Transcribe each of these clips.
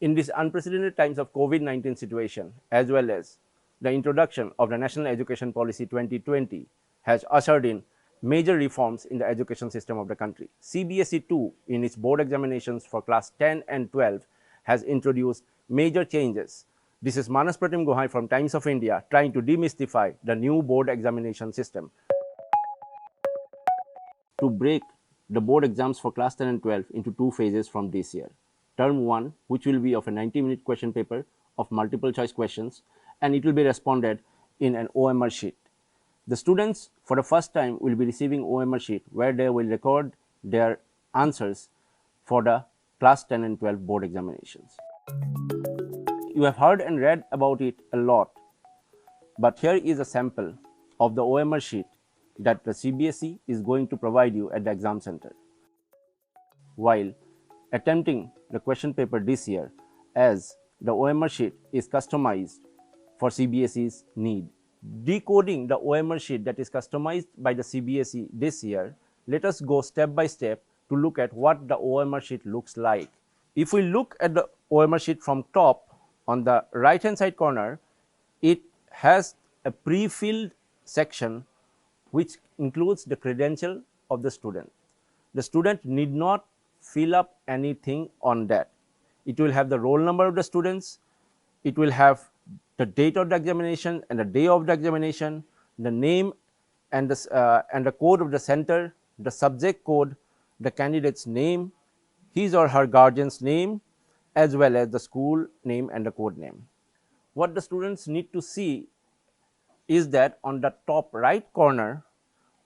In these unprecedented times of COVID-19 situation, as well as the introduction of the National Education Policy 2020 has ushered in major reforms in the education system of the country. CBSE 2 in its board examinations for class 10 and 12 has introduced major changes. This is Manas Pratim Gohai from Times of India trying to demystify the new board examination system. To break the board exams for class 10 and 12 into two phases from this year. Term 1, which will be of a 90-minute question paper of multiple choice questions, and it will be responded in an OMR sheet. The students for the first time will be receiving OMR sheet where they will record their answers for the class 10 and 12 board examinations. You have heard and read about it a lot, but here is a sample of the OMR sheet that the CBSE is going to provide you at the exam center. While attempting the question paper this year, as the OMR sheet is customized for CBSE's need. Decoding the OMR sheet that is customized by the CBSE this year, let us go step by step to look at what the OMR sheet looks like. If we look at the OMR sheet from top, on the right hand side corner, it has a pre-filled section which includes the credential of the student. The student need not fill up anything on that. It will have the roll number of the students, it will have the date of the examination and the day of the examination, the name and the code of the center, the subject code, the candidate's name, his or her guardian's name, as well as the school name and the code name. What the students need to see is that on the top right corner,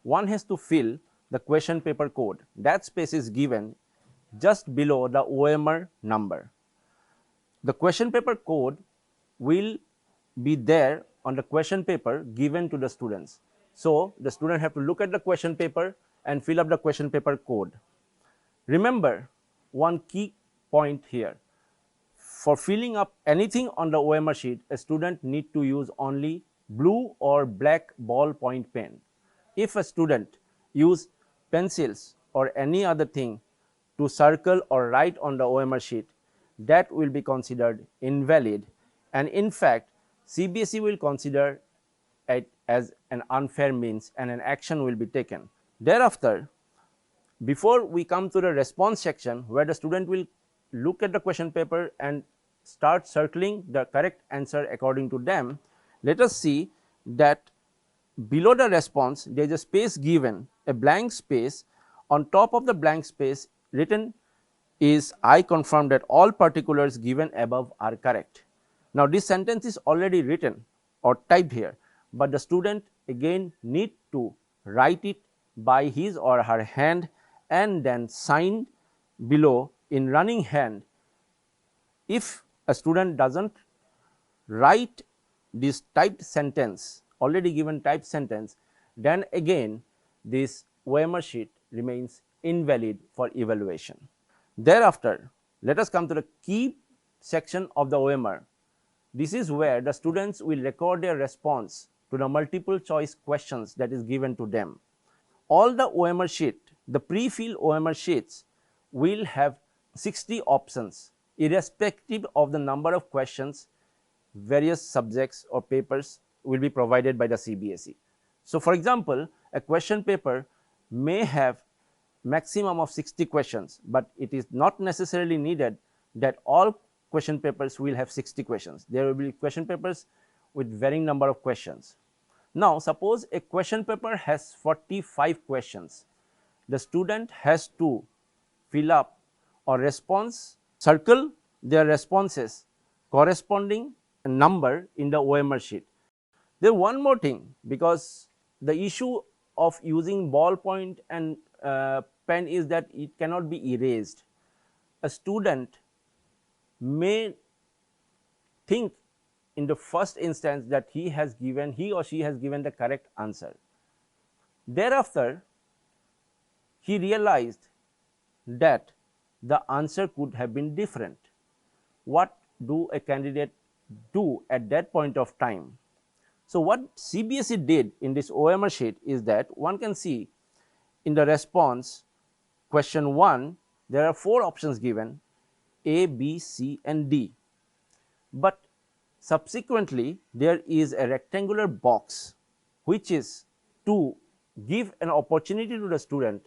one has to fill the question paper code. That space is given just below the OMR number. The question paper code will be there on the question paper given to the students. So, the student have to look at the question paper and fill up the question paper code. Remember one key point here. For filling up anything on the OMR sheet, a student need to use only blue or black ballpoint pen. If a student use pencils or any other thing to circle or write on the OMR sheet, that will be considered invalid, and in fact CBSE will consider it as an unfair means and an action will be taken. Thereafter, before we come to the response section where the student will look at the question paper and start circling the correct answer according to them, let us see that below the response there is a space given, a blank space. On top of the blank space written is, "I confirm that all particulars given above are correct." Now, this sentence is already written or typed here, but the student again need to write it by his or her hand and then sign below in running hand. If a student does not write this typed sentence, already given typed sentence, then again this OMR sheet remains invalid for evaluation. Thereafter, let us come to the key section of the OMR. This is where the students will record their response to the multiple choice questions that is given to them. All the OMR sheet, the pre-filled OMR sheets will have 60 options irrespective of the number of questions. Various subjects or papers will be provided by the CBSE. So, for example, a question paper may have maximum of 60 questions, but it is not necessarily needed that all question papers will have 60 questions. There will be question papers with varying number of questions. Now, suppose a question paper has 45 questions. The student has to fill up or circle their responses corresponding a number in the OMR sheet. There is one more thing, because the issue of using ballpoint and pen is that it cannot be erased. A student may think in the first instance that he or she has given the correct answer. Thereafter, he realized that the answer could have been different. What do a candidate do at that point of time? So, what CBSE did in this OMR sheet is that one can see in the response question 1, there are 4 options given. A, B, C and D. But subsequently there is a rectangular box which is to give an opportunity to the student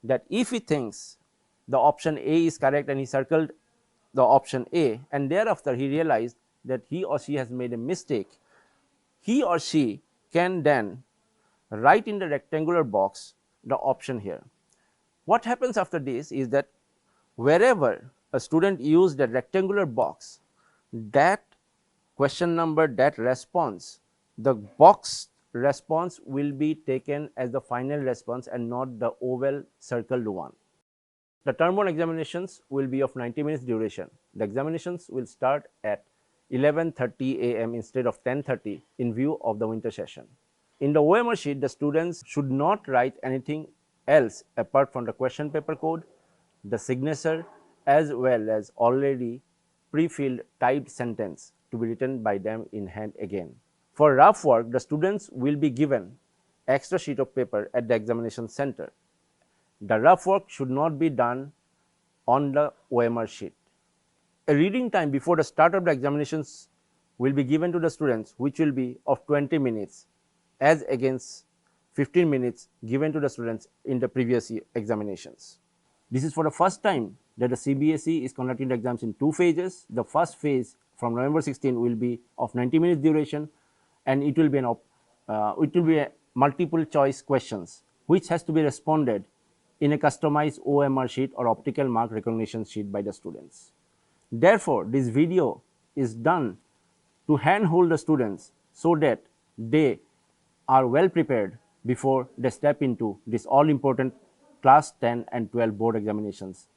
that if he thinks the option A is correct and he circled the option A and thereafter he realized that he or she has made a mistake, he or she can then write in the rectangular box the option here. What happens after this is that wherever a student used the rectangular box, that question number, that response, the box response will be taken as the final response and not the oval circled one. The term 1 examinations will be of 90 minutes duration. The examinations will start at 11:30 a.m. instead of 10:30 in view of the winter session. In the OMR sheet, the students should not write anything else apart from the question paper code, the signature, as well as already pre-filled typed sentence to be written by them in hand again. For rough work, the students will be given extra sheet of paper at the examination center. The rough work should not be done on the OMR sheet. A reading time before the start of the examinations will be given to the students, which will be of 20 minutes as against 15 minutes given to the students in the previous examinations. This is for the first time that the CBSE is conducting the exams in two phases. The first phase from November 16 will be of 90 minutes duration, and it will be a multiple choice questions which has to be responded in a customized OMR sheet or optical mark recognition sheet by the students. Therefore, this video is done to handhold the students so that they are well prepared before they step into this all important class 10 and 12 board examinations